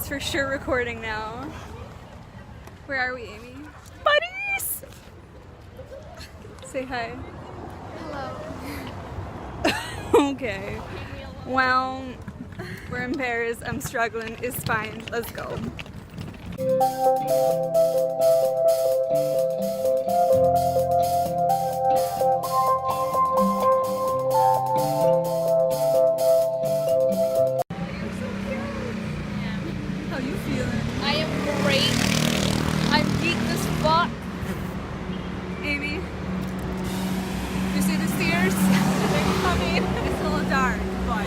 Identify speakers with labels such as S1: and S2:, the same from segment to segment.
S1: It's for sure recording now. Where are we, Amy?
S2: Buddies!
S1: Say hi.
S3: Hello.
S1: Okay. Well, we're in Paris. I'm struggling. It's fine. Let's go. How you feeling?
S3: I am great. I'm geeked as fuck.
S1: Amy? You see the stairs? They're coming. It's a little dark, but...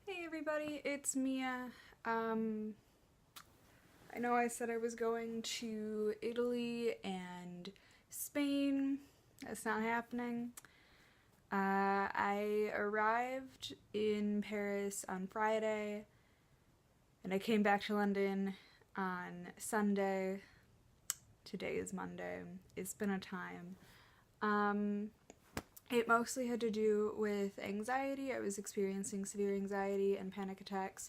S1: Hey everybody, it's Mia. I know I said I was going to Italy and Spain. That's not happening. I arrived in Paris on Friday and I came back to London on Sunday. Today is Monday. It's been a time. It mostly had to do with anxiety. I was experiencing severe anxiety and panic attacks.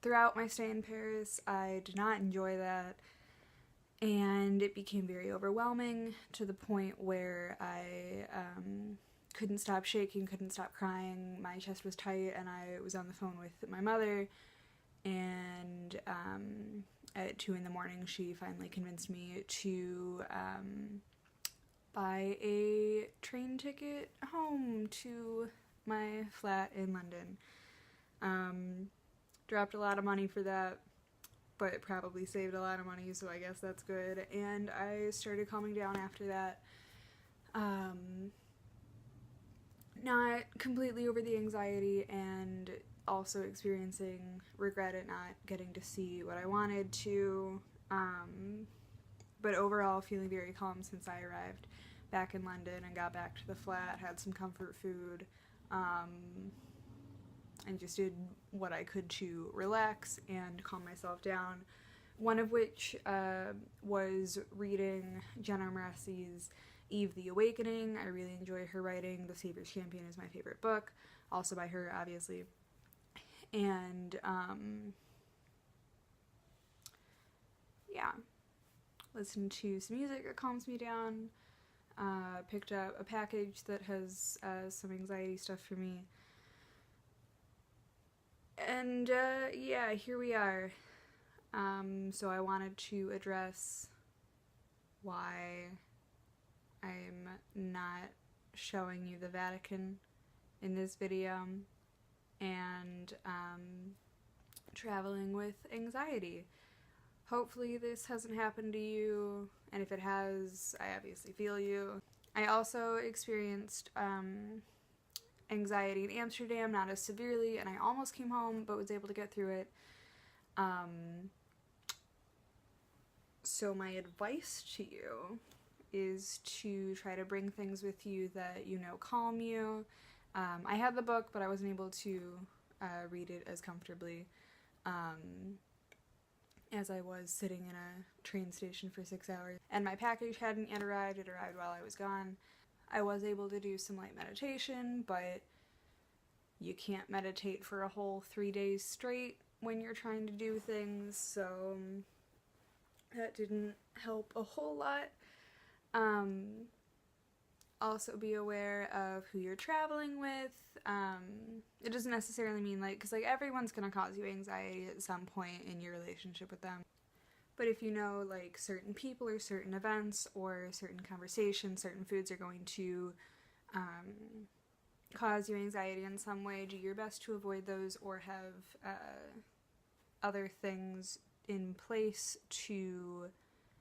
S1: Throughout my stay in Paris, I did not enjoy that, and it became very overwhelming to the point where I couldn't stop shaking, couldn't stop crying. My chest was tight, and I was on the phone with my mother, and at 2 in the morning, she finally convinced me to buy a train ticket home to my flat in London. Dropped a lot of money for that, but it probably saved a lot of money, so I guess that's good. And I started calming down after that. Not completely over the anxiety, and also experiencing regret at not getting to see what I wanted to, but overall feeling very calm since I arrived back in London and got back to the flat, had some comfort food, and just did what I could to relax and calm myself down. One of which was reading Jenna Moressi's Eve the Awakening. I really enjoy her writing. The Savior's Champion is my favorite book, also by her, obviously. And, yeah. Listen to some music that calms me down. Picked up a package that has some anxiety stuff for me. And, yeah, here we are. So I wanted to address why I'm not showing you the Vatican in this video, and traveling with anxiety. Hopefully this hasn't happened to you, and if it has, I obviously feel you. I also experienced anxiety in Amsterdam, not as severely, and I almost came home, but was able to get through it. So my advice to you is to try to bring things with you that you know calm you. I had the book, but I wasn't able to read it as comfortably as I was sitting in a train station for 6 hours. And my package hadn't yet arrived. It arrived while I was gone. I was able to do some light meditation, but you can't meditate for a whole 3 days straight when you're trying to do things, so that didn't help a whole lot. Also be aware of who you're traveling with. It doesn't necessarily mean, like, because, like, everyone's gonna cause you anxiety at some point in your relationship with them. But if you know, like, certain people or certain events or certain conversations, certain foods are going to cause you anxiety in some way, do your best to avoid those, or have other things in place to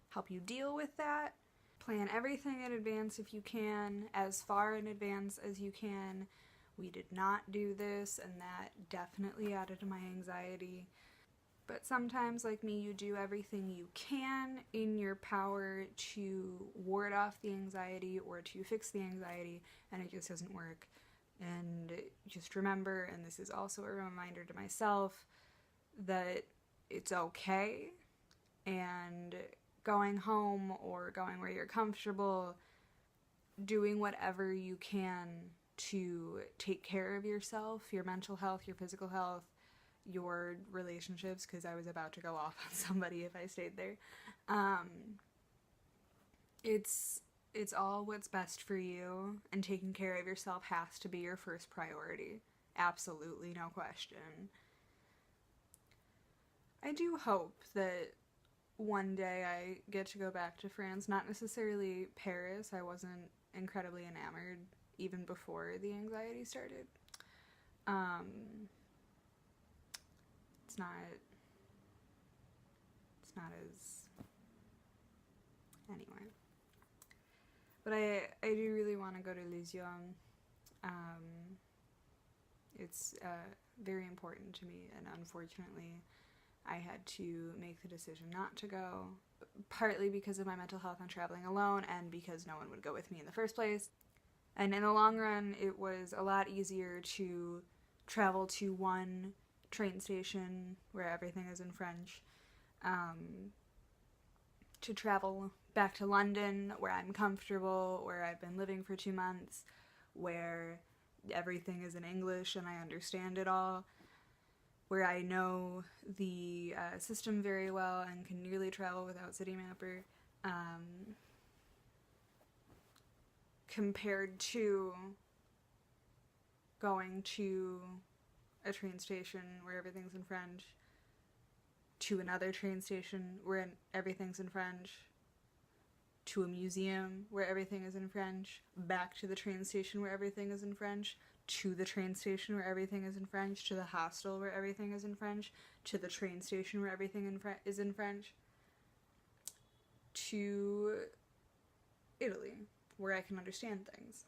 S1: help you deal with that. Plan everything in advance if you can, as far in advance as you can. We did not do this, and that definitely added to my anxiety. But sometimes, like me, you do everything you can in your power to ward off the anxiety or to fix the anxiety, and it just doesn't work. And just remember, and this is also a reminder to myself, that it's okay, and going home or going where you're comfortable, doing whatever you can to take care of yourself, your mental health, your physical health, your relationships, because I was about to go off on somebody if I stayed there. It's all what's best for you, and taking care of yourself has to be your first priority. Absolutely, no question. I do hope that one day I get to go back to France, not necessarily Paris. I wasn't incredibly enamored even before the anxiety started. It's not as, anyway. But I do really want to go to Lisieux. It's very important to me, and unfortunately I had to make the decision not to go, partly because of my mental health and traveling alone, and because no one would go with me in the first place. And in the long run, it was a lot easier to travel to one train station where everything is in French, to travel back to London where I'm comfortable, where I've been living for 2 months, where everything is in English and I understand it all, where I know the system very well and can nearly travel without Citymapper, compared to going to a train station where everything's in French, to another train station where everything's in French, to a museum where everything is in French, back to the train station where everything is in French, to the train station where everything is in French, to the hostel where everything is in French, to the train station where everything is in French, to Italy, where I can understand things,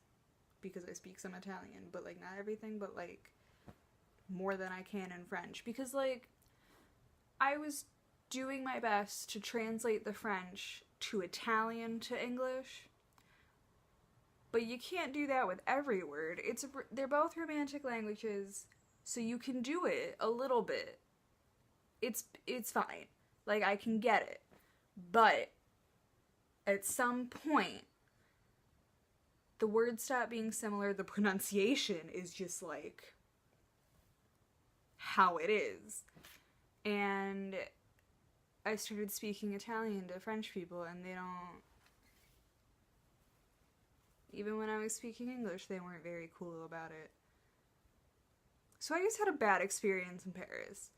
S1: because I speak some Italian, but, like, not everything, but, like, more than I can in French, because, like, I was doing my best to translate the French to Italian to English, but you can't do that with every word. They're both romantic languages, so you can do it a little bit. It's fine. Like, I can get it. But at some point, the words stop being similar, the pronunciation is just like how it is. And I started speaking Italian to French people, and they don't... Even when I was speaking English, they weren't very cool about it. So I just had a bad experience in Paris.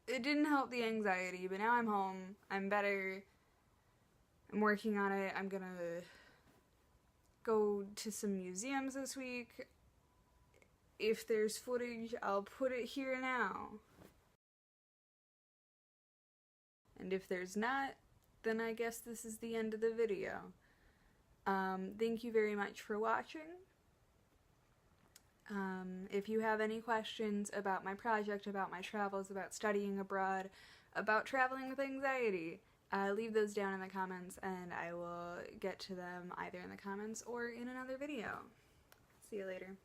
S1: It didn't help the anxiety, but now I'm home. I'm better. I'm working on it. I'm gonna go to some museums this week. If there's footage, I'll put it here now. And if there's not, then I guess this is the end of the video. Thank you very much for watching. If you have any questions about my project, about my travels, about studying abroad, about traveling with anxiety, leave those down in the comments and I will get to them either in the comments or in another video. See you later.